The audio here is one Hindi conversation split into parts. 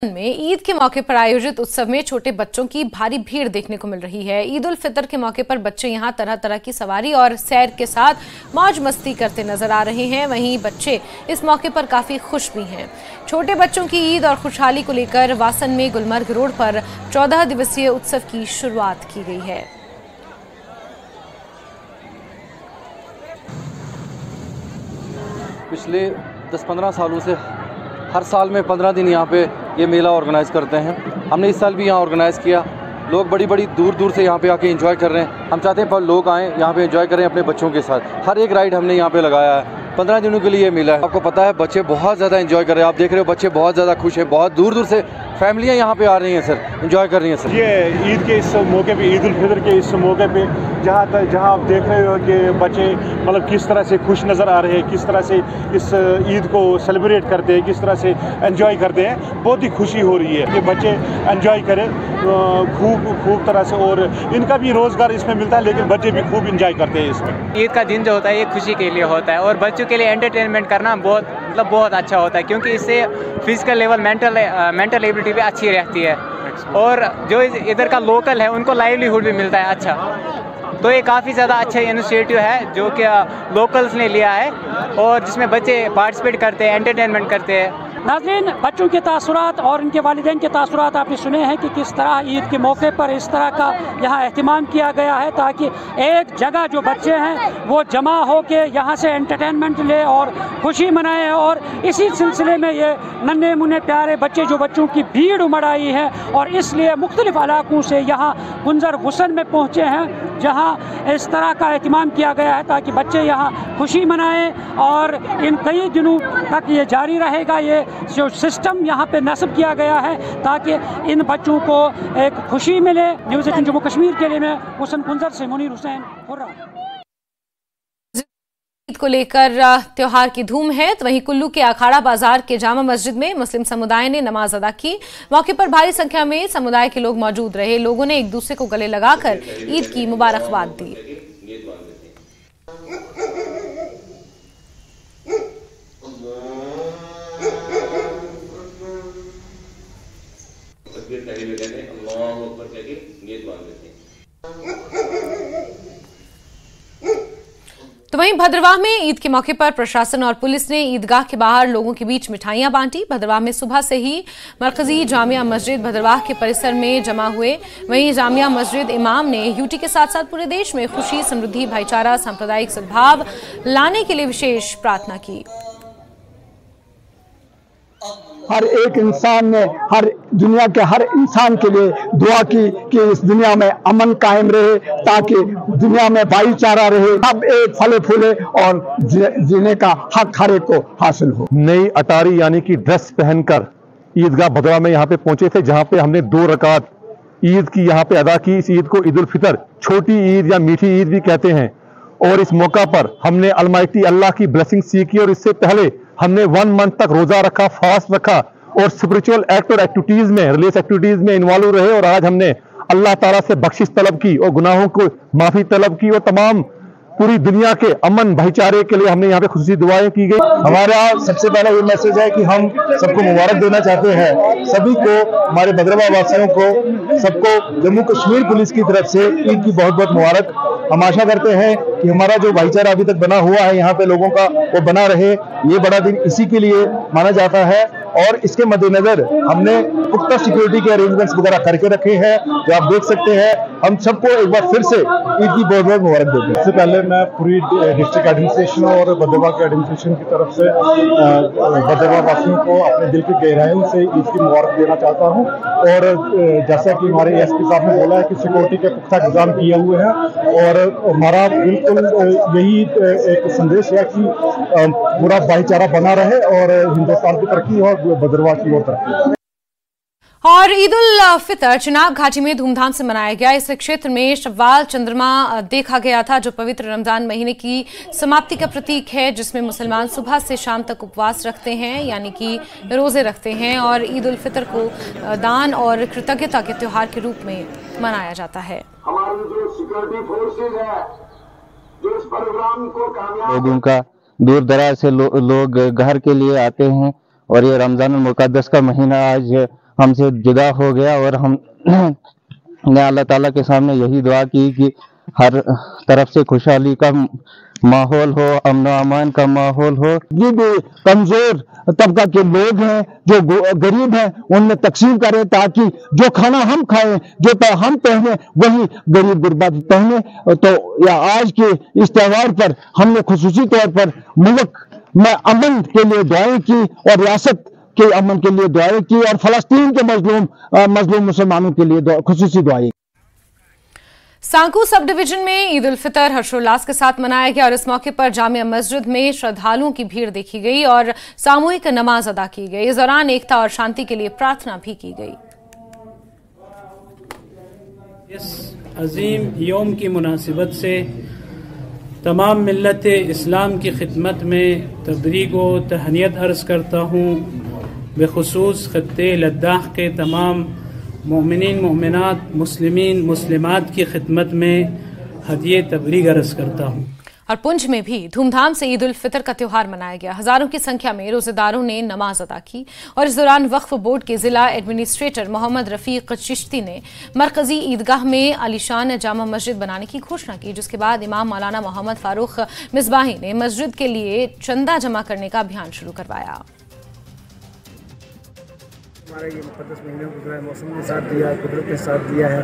में ईद के मौके पर आयोजित उत्सव में छोटे बच्चों की भारी भीड़ देखने को मिल रही है। ईद उल फितर के मौके पर बच्चे यहां तरह तरह की सवारी और सैर के साथ मौज मस्ती करते नजर आ रहे हैं। वहीं बच्चे इस मौके पर काफी खुश भी हैं। छोटे बच्चों की ईद और खुशहाली को लेकर वासन में गुलमर्ग रोड पर 14 दिवसीय उत्सव की शुरुआत की गई है। पिछले 10-15 सालों से हर साल में 15 दिन यहाँ पे ये मेला ऑर्गेनाइज़ करते हैं। हमने इस साल भी यहाँ ऑर्गेनाइज़ किया। लोग बड़ी दूर दूर से यहाँ पे आके एंजॉय कर रहे हैं। हम चाहते हैं पर लोग आएँ यहाँ पे एंजॉय करें अपने बच्चों के साथ। हर एक राइड हमने यहाँ पे लगाया है। 15 दिनों के लिए ये मेला है। आपको पता है बच्चे बहुत ज़्यादा एंजॉय कर रहे हैं। आप देख रहे हो बच्चे बहुत ज़्यादा खुश हैं। बहुत दूर दूर से फैमिलियाँ यहाँ पे आ रही हैं सर, एंजॉय कर रही हैं सर। ये ईद के इस मौके पे, ईद उल फितर के इस मौके पे जहाँ आप देख रहे हो कि बच्चे मतलब किस तरह से खुश नज़र आ रहे हैं, किस तरह से इस ईद को सेलिब्रेट करते हैं, किस तरह से एंजॉय करते हैं। बहुत ही खुशी हो रही है कि बच्चे एंजॉय करें खूब तरह से, और इनका भी रोज़गार इसमें मिलता है, लेकिन बच्चे भी खूब एंजॉय करते हैं इसमें। ईद का दिन जो होता है ये खुशी के लिए होता है और बच्चों के लिए एंटरटेनमेंट करना बहुत अच्छा होता है, क्योंकि इससे फिजिकल लेवल मेंटल एबिलिटी भी अच्छी रहती है और जो इधर का लोकल है उनको लाइवलीहुड भी मिलता है अच्छा। तो ये काफ़ी ज़्यादा अच्छा इनिशिएटिव है जो कि लोकल्स ने लिया है और जिसमें बच्चे पार्टिसिपेट करते हैं, एंटरटेनमेंट करते हैं। नाज़रीन, बच्चों के तासुरात और उनके वालिदैन के तासुरात आपने सुने हैं कि किस तरह ईद के मौके पर इस तरह का यहाँ एहतमाम किया गया है ताकि एक जगह जो बच्चे हैं वो जमा हो के यहाँ से एंटरटेनमेंट ले और खुशी मनाएं। और इसी सिलसिले में ये नन्हे मुन्ने प्यारे बच्चे जो बच्चों की भीड़ उमड़ आई है और इसलिए मुख्तलिफ इलाकों से यहाँ गुंजर हुसन में पहुँचे हैं, जहाँ इस तरह का एहतमाम किया गया है ताकि बच्चे यहाँ खुशी मनाएँ। और इन कई दिनों तक ये जारी रहेगा। ये जो सिस्टम यहाँ पे नस्ब किया गया है ताकि इन बच्चों को एक खुशी मिले। न्यूज़ 18 जम्मू कश्मीर के लिए मैं हुसैन कुंजर से मुनीर हुसैन हुर्रा। ईद को लेकर त्योहार की धूम है, तो वहीं कुल्लू के अखाड़ा बाजार के जामा मस्जिद में मुस्लिम समुदाय ने नमाज अदा की। मौके पर भारी संख्या में समुदाय के लोग मौजूद रहे। लोगों ने एक दूसरे को गले लगाकर ईद की मुबारकबाद दी। तो वहीं भद्रवाह में ईद के मौके पर प्रशासन और पुलिस ने ईदगाह के बाहर लोगों के बीच मिठाइयां बांटी। भद्रवाह में सुबह से ही मरकजी जामिया मस्जिद भद्रवाह के परिसर में जमा हुए। वहीं जामिया मस्जिद इमाम ने यूटी के साथ साथ पूरे देश में खुशी, समृद्धि, भाईचारा, सांप्रदायिक सद्भाव लाने के लिए विशेष प्रार्थना की। हर एक इंसान ने हर दुनिया के हर इंसान के लिए दुआ की कि इस दुनिया में अमन कायम रहे, ताकि दुनिया में भाईचारा रहे, सब एक फले फूले और जीने का हक हर एक को हासिल हो। नई अटारी यानी कि ड्रेस पहनकर ईदगाह भद्रवाह में यहाँ पे पहुंचे थे, जहाँ पे हमने 2 रकात ईद की यहाँ पे अदा की। इस ईद को ईद उल फितर, छोटी ईद या मीठी ईद भी कहते हैं। और इस मौका पर हमने अलमाइटी अल्लाह की ब्लेसिंग सीखी और इससे पहले हमने 1 मंथ तक रोजा रखा, फास्ट रखा और स्पिरिचुअल एक्ट और एक्टिविटीज में, रिलीजियस एक्टिविटीज में इन्वॉल्व रहे। और आज हमने अल्लाह ताला से बख्शिश तलब की और गुनाहों को माफी तलब की और तमाम पूरी दुनिया के अमन भाईचारे के लिए हमने यहाँ पे खुशी दुआएं की गई। हमारा सबसे पहला ये मैसेज है कि हम सबको मुबारक देना चाहते हैं, सभी को, हमारे भद्रवाह वासियों को, सबको जम्मू कश्मीर पुलिस की तरफ से ईद की बहुत बहुत मुबारक। हम आशा करते हैं कि हमारा जो भाईचारा अभी तक बना हुआ है यहाँ पे लोगों का, वो बना रहे। ये बड़ा दिन इसी के लिए माना जाता है और इसके मद्देनजर हमने पुख्ता सिक्योरिटी के अरेंजमेंट्स वगैरह करके रखे हैं, जो आप देख सकते हैं। हम सबको एक बार फिर से ईद की बहुत बहुत मुबारक देते हैं। सबसे पहले मैं पूरी डिस्ट्रिक्ट एडमिनिस्ट्रेशन और भद्रवाह के एडमिनिस्ट्रेशन की तरफ से भद्रवाह वासियों को अपने दिल की गहराइयों से ईद की मुबारक देना चाहता हूँ। और जैसा कि हमारे एसपी साहब ने बोला है कि सिक्योरिटी के पुख्ता इंतजाम किए हुए हैं और हमारा बिल्कुल यही एक संदेश है कि पूरा भाईचारा बना रहे और हिंदुस्तान की तरक्की और भद्रवाह की ओर तरक्की। और ईद उल फितर चिनाब घाटी में धूमधाम से मनाया गया। इस क्षेत्र में शव्वाल चंद्रमा देखा गया था, जो पवित्र रमजान महीने की समाप्ति का प्रतीक है, जिसमें मुसलमान सुबह से शाम तक उपवास रखते हैं, यानी कि रोजे रखते हैं। और ईद उल फितर को दान और कृतज्ञता के त्योहार के रूप में मनाया जाता है। हमारी जो सिक्योरिटी फोर्सेज है, जो इस प्रोग्राम को कामयाब, लोगों का दूर दराज से लोग घर के लिए आते हैं और ये रमजान मुक़द्दस का महीना आज हमसे जुदा हो गया। और हम ने अल्लाह ताला के सामने यही दुआ की कि हर तरफ से खुशहाली का माहौल हो, अमन अमान का माहौल हो। ये भी कमजोर तबका के लोग हैं जो गरीब हैं उनमें तकसीम करें, ताकि जो खाना हम खाएं, जो हम पहने, वही गरीब गुरबा पहने। तो या आज के इस त्यौहार पर हमने खुसूसी तौर पर मुल्क में अमन के लिए दुआएं की और रियासत के अमन के लिए दुआएं की और फलस्तीन के मजलूम मुसलमानों के लिए खुसूसी दुआएं। सांकू सब डिवीजन में ईद उल फितर हर्षोल्लास के साथ मनाया गया और इस मौके पर जामिया मस्जिद में श्रद्धालुओं की भीड़ देखी गई और सामूहिक नमाज अदा की गई। इस दौरान एकता और शांति के लिए प्रार्थना भी की गई। इस अजीम यौम की मुनासिबत से तमाम मिल्लत इस्लाम की खिदमत में तबरीक व तहनियत अर्ज़ करता हूँ। बेखुसूस खत्ते लद्दाख के तमाम मोमिनीन मोमिनात मुस्लिमीन मुस्लिमात की खिदमत में हदिये तबरीक अर्ज़ करता हूँ। और पुंछ में भी धूमधाम से ईद उल फितर का त्यौहार मनाया गया। हजारों की संख्या में रोजेदारों ने नमाज अदा की और इस दौरान वक्फ बोर्ड के जिला एडमिनिस्ट्रेटर मोहम्मद रफीक चिश्ती ने मरकजी ईदगाह में आलीशान जामा मस्जिद बनाने की घोषणा की, जिसके बाद इमाम मौलाना मोहम्मद फारूक मिसबाही ने मस्जिद के लिए चंदा जमा करने का अभियान शुरू करवाया। हमारा ये मुक़द्दस महीना गुजरा है, मौसम ने साथ दिया है, कुदरत ने साथ दिया है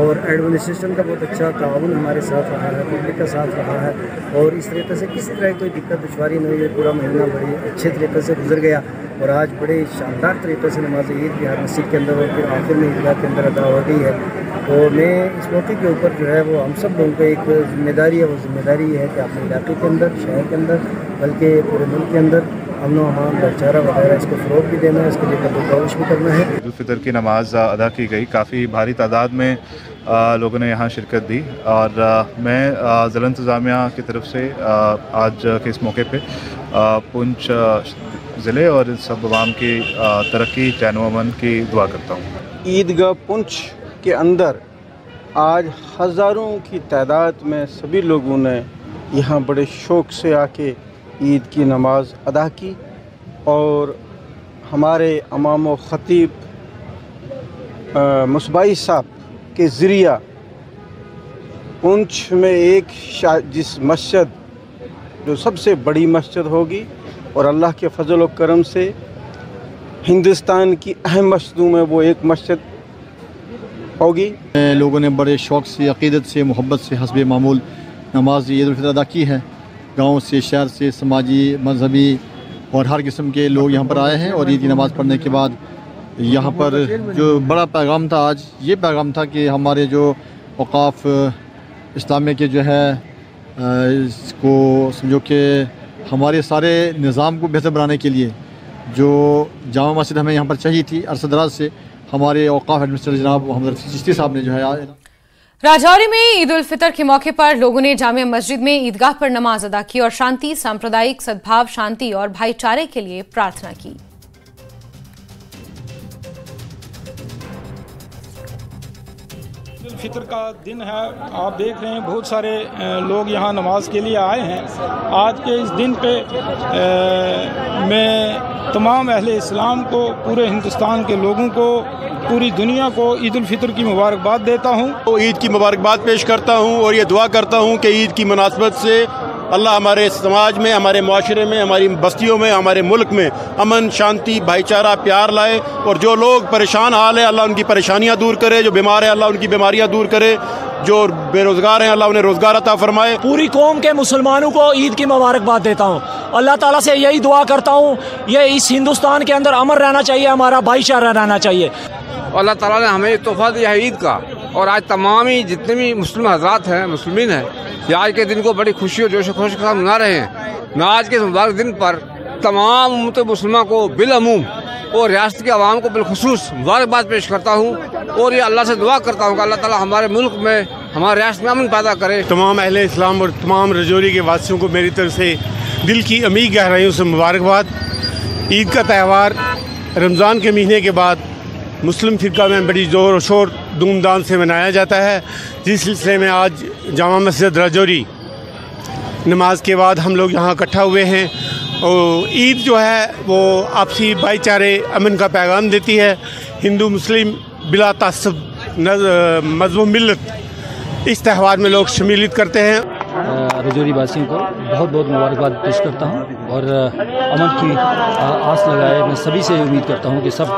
और एडमिनिस्ट्रेशन का बहुत अच्छा ताउन हमारे साथ रहा है, पब्लिक का साथ रहा है और इस तरीके से किसी तरह कोई दिक्कत दुश्वारी नहीं हुई। पूरा महीना बड़े अच्छे तरीके से गुजर गया और आज बड़े शानदार तरीके से नमाज ईद बिहार मस्जिद के अंदर और फिर आखिर में ईदगाह के अंदर अदा हो गई है। तो मैं इस मौके के ऊपर जो है वो हम सब लोगों को एक जिम्मेदारी है, वो जिम्मेदारी ये है कि अपने इलाके के अंदर, शहर के अंदर, बल्कि पूरे मुल्क के अंदर अमन व अमान, भाईचारा वगैरह इसको फ़रोग़ भी देना है, इसके लिए कदर भी करना है। ईद उल फितर की नमाज़ अदा की गई, काफ़ी भारी तादाद में लोगों ने यहाँ शिरकत दी और मैं ज़िला इंतज़ामिया की तरफ से आज के इस मौके पे पुंछ ज़िले और सब आवाम की तरक्की, चैन व अमन की दुआ करता हूँ। ईदगाह पुंछ के अंदर आज हज़ारों की तादाद में सभी लोगों ने यहाँ बड़े शौक़ से आके ईद की नमाज अदा की और हमारे इमाम व ख़तीब मुसबाही साहब के ज़रिया पुंछ में एक जिस मस्जिद जो सबसे बड़ी मस्जिद होगी और अल्लाह के फजल व करम से हिंदुस्तान की अहम मस्जिदों में वो एक मस्जिद होगी। लोगों ने बड़े शौक़ से, अक़ीदत से, मोहब्बत से हस्बे मामूल नमाज ईद उल फितर अदा की है। गाँव से, शहर से, समाजी, मजहबी और हर किस्म के लोग यहाँ पर आए हैं और ईद की नमाज़ पढ़ने के बाद यहाँ पर जो बड़ा पैगाम था आज ये पैगाम था कि हमारे जो औक़ाफ़ इस्लामिया के जो है इसको समझो कि हमारे सारे निज़ाम को बेहतर बनाने के लिए जो जामा मस्जिद हमें यहाँ पर चाहिए थी अरसा दराज से, हमारे औक़ाफ़ एडमिनिस्ट्रेटर जनाब मोहम्मद रफीक चिश्ती साहब ने जो है। राजौरी में ईद उल फितर के मौके पर लोगों ने जामिया मस्जिद में ईदगाह पर नमाज अदा की और शांति, सांप्रदायिक सद्भाव, शांति और भाईचारे के लिए प्रार्थना की। ईद उल फितर का दिन है, आप देख रहे हैं बहुत सारे लोग यहाँ नमाज के लिए आए हैं। आज के इस दिन पे मैं तमाम अहले इस्लाम को, पूरे हिंदुस्तान के लोगों को, पूरी दुनिया को ईद उल फितर की मुबारकबाद देता हूँ। तो ईद की मुबारकबाद पेश करता हूँ और ये दुआ करता हूँ कि ईद की मुनासबत से अल्लाह हमारे समाज में, हमारे माशरे में, हमारी बस्तियों में, हमारे मुल्क में अमन, शांति, भाईचारा, प्यार लाए और जो लोग परेशान हाल है अल्लाह उनकी परेशानियाँ दूर करे, जो बीमार है अल्लाह उनकी बीमारियाँ दूर करे, जो बेरोज़गार हैं अल्लाह उन्हें रोज़गार अता फरमाए। पूरी कौम के मुसलमानों को ईद की मुबारकबाद देता हूँ। अल्लाह ताला से यही दुआ करता हूँ ये इस हिंदुस्तान के अंदर अमन रहना चाहिए, हमारा भाईचारा रहना चाहिए। अल्लाह ताला ने हमें तोहफा दिया है ईद का और आज तमाम ही जितने भी मुस्लिम हजरात हैं, मुस्लिमीन हैं, ये आज के दिन को बड़ी खुशी और जोश व खरोश के साथ मना रहे हैं। मैं आज के मुबारक दिन पर तमाम उम्मत मुस्लिमा को बिलअमूम और रियासत के अवाम को बिलखुसूस मुबारकबाद पेश करता हूँ और ये अल्लाह से दुआ करता हूँ कि अल्लाह ताला हमारे मुल्क में, हमारे रियासत में अमन पैदा करे। तमाम अहले इस्लाम और तमाम रजौरी के वासियों को मेरी तरफ से दिल की अमीर गहराइयों से मुबारकबाद। ईद का त्यौहार रमज़ान के महीने के बाद मुस्लिम फ़िरका में बड़ी ज़ोर और शोर धूमधाम से मनाया जाता है, जिस सिलसिले में आज जामा मस्जिद रजौरी नमाज के बाद हम लोग यहाँ इकट्ठा हुए हैं। और ईद जो है वो आपसी भाईचारे, अमन का पैगाम देती है। हिंदू मुस्लिम बिला तासुब मज़हब मिल्लत इस त्यौहार में लोग शमूलियत करते हैं। रजौरी वासियों को बहुत बहुत मुबारकबाद पेश करता हूँ और अमन की आस लगाए मैं सभी से उम्मीद करता हूँ कि सब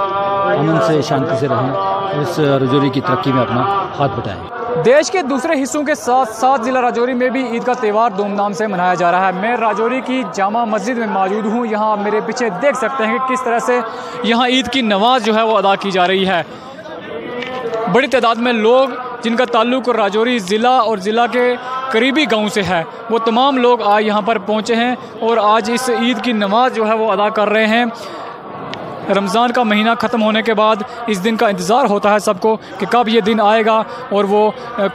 अमन से शांति से रहें और इस रजौरी की तरक्की में अपना हाथ बटाएं। देश के दूसरे हिस्सों के साथ साथ जिला राजौरी में भी ईद का त्यौहार धूमधाम से मनाया जा रहा है। मैं राजौरी की जामा मस्जिद में मौजूद हूँ। यहाँ आप मेरे पीछे देख सकते हैं कि किस तरह से यहाँ ईद की नमाज जो है वो अदा की जा रही है। बड़ी तादाद में लोग जिनका ताल्लुक राजौरी ज़िला और ज़िला के करीबी गांव से है, वो तमाम लोग आज यहाँ पर पहुँचे हैं और आज इस ईद की नमाज जो है वो अदा कर रहे हैं। रमज़ान का महीना ख़त्म होने के बाद इस दिन का इंतज़ार होता है सबको कि कब ये दिन आएगा और वो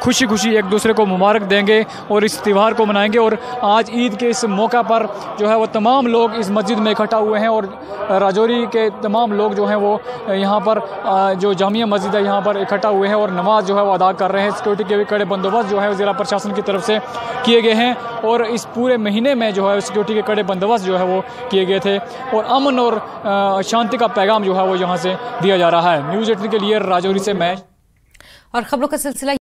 खुशी खुशी एक दूसरे को मुबारक देंगे और इस त्यौहार को मनाएंगे। और आज ईद के इस मौका पर जो है वो तमाम लोग इस मस्जिद में इकट्ठा हुए हैं और राजौरी के तमाम लोग जो हैं वो यहाँ पर जो जामिया मस्जिद है यहाँ पर इकट्ठा हुए हैं और नमाज जो है वो अदा कर रहे हैं। सिक्योरिटी के भी कड़े बंदोबस्त जो है ज़िला प्रशासन की तरफ से किए गए हैं और इस पूरे महीने में जो है सिक्योरिटी के कड़े बंदोबस्त जो है वो किए गए थे और अमन और शांति का पैगाम जो है वो यहाँ से दिया जा रहा है। न्यूज़ 18 के लिए राजौरी से मैं। और खबरों का सिलसिला